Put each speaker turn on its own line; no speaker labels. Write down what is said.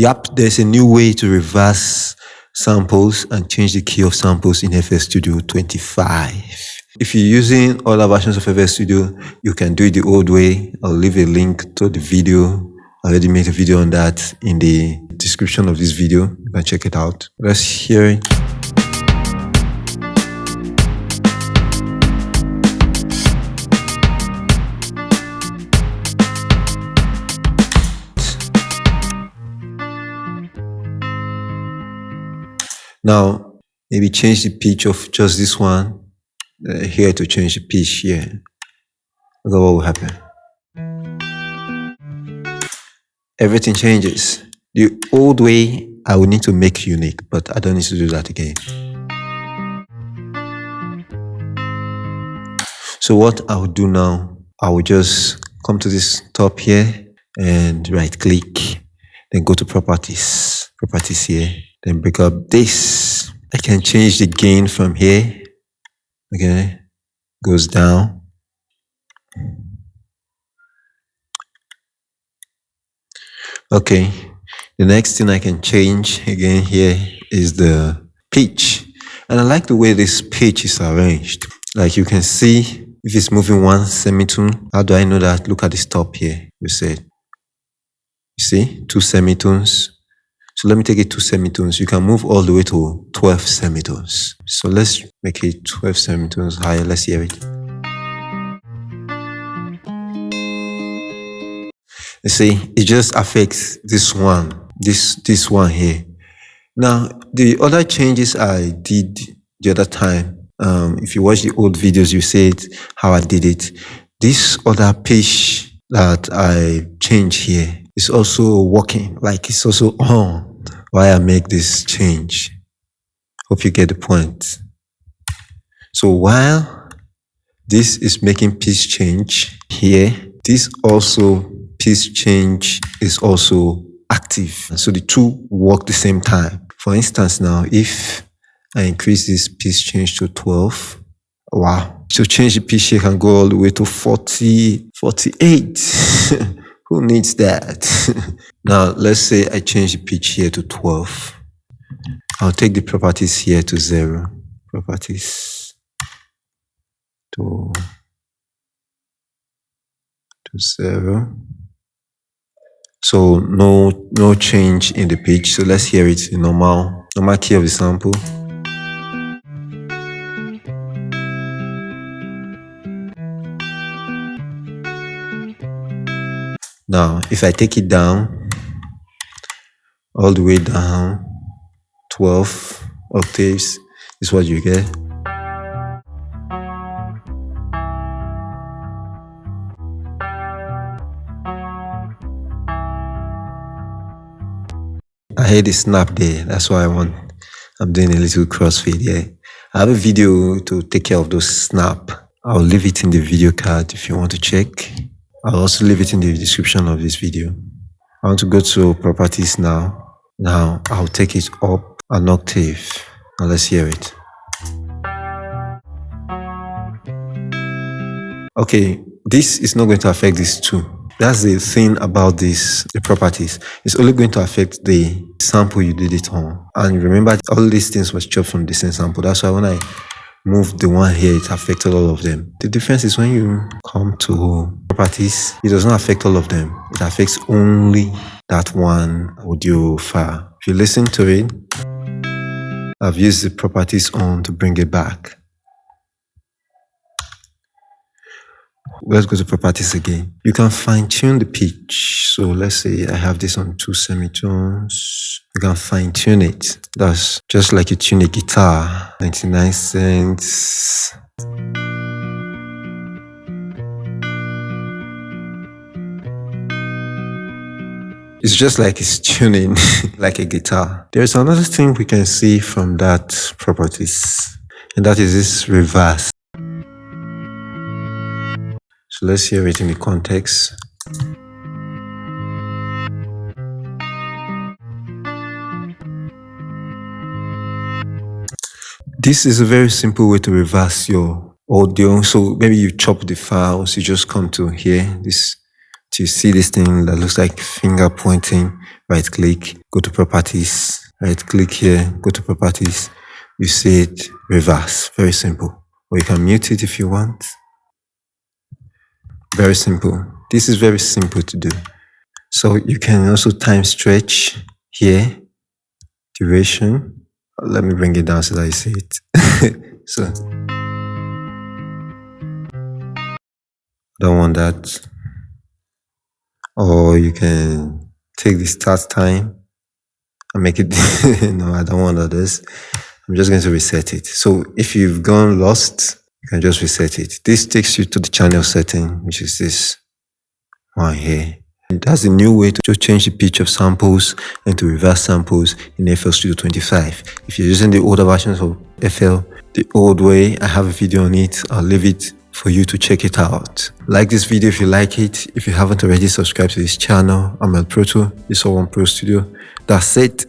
Yep, there's a new way to reverse samples and change the key of samples in FL Studio 25. If you're using other versions of FL Studio, you can do it the old way. I'll leave a link to the video. I already made a video on that in the description of this video. You can check it out. Let's hear it. Now, maybe change the pitch of just this one here to change the pitch here. Look at what will happen. Everything changes. The old way, I will need to make unique, but I don't need to do that again. So what I will do now, I will just come to this top here and right click, then go to properties here, then break up this. I can change the gain from here. Okay, goes down. Okay, the next thing I can change again here is the pitch. And I like the way this pitch is arranged. Like you can see, if it's moving one semitone, how do I know that? Look at this top here. You see, 2 semitones. So let me take it 2 semitones. You can move all the way to 12 semitones. So let's make it 12 semitones higher. Let's hear it. You see, it just affects this one, this one here. Now, the other changes I did the other time, if you watch the old videos, you said how I did it. This other pitch that I changed here is also working, like it's also on while I make this change. Hope you get the point. So while this is making pitch change here, this also pitch change is also active. So the two work the same time. For instance, now if I increase this pitch change to 12, wow. To change the pitch here can go all the way to 40, 48. Who needs that? Now, let's say I change the pitch here to 12. I'll take the properties here to 0. Properties to 0. So no change in the pitch. So let's hear it in normal key of the sample. Now, if I take it down, all the way down, 12 octaves is what you get. I heard the snap there. That's why I'm doing a little crossfade here. I have a video to take care of those snap. I'll leave it in the video card if you want to check. I'll also leave it in the description of this video. I want to go to properties now. Now I'll take it up an octave. Now let's hear it. Okay, this is not going to affect these two. That's the thing about this, the properties. It's only going to affect the sample you did it on. And remember, all these things was chopped from the same sample. That's why when I moved the one here, it affected all of them. The difference is when you come to properties, it does not affect all of them. It affects only that one audio file. If you listen to it, I've used the properties on to bring it back. Let's go to properties again. You can fine tune the pitch. So let's say I have this on 2 semitones. You can fine tune it. That's just like you tune a guitar. 99 cents. It's just like it's tuning like a guitar. There's another thing we can see from that properties, and that is this reverse. So let's hear it in the context. This is a very simple way to reverse your audio. So maybe you chop the files, you just come to here, this, you see this thing that looks like finger pointing right click, go to properties, right click here, go to properties, you set reverse. Very simple. Or you can mute it if you want. Very simple. This is very simple to do. So you can also time stretch here, duration. Let me bring it down so that I see it. So don't want that. Or you can take the start time and make it. No, I don't want all this. I'm just going to reset it. So if you've gone lost, you can just reset it. This takes you to the channel setting, which is this one here. And that's a new way to change the pitch of samples and to reverse samples in FL Studio 25. If you're using the older versions of FL, the old way, I have a video on it. I'll leave it for you to check it out. Like this video if you like it. If you haven't already, subscribe to this channel. I'm El Proto. This is All One Pro Studio. That's it.